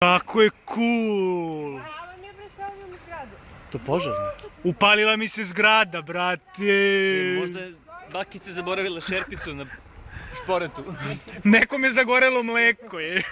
Kako je cool! To požar. Upalila mi se zgrada, brate. Možda je bakica zaboravila šerpicu na šporetu. Nekom je zagorelo mleko je.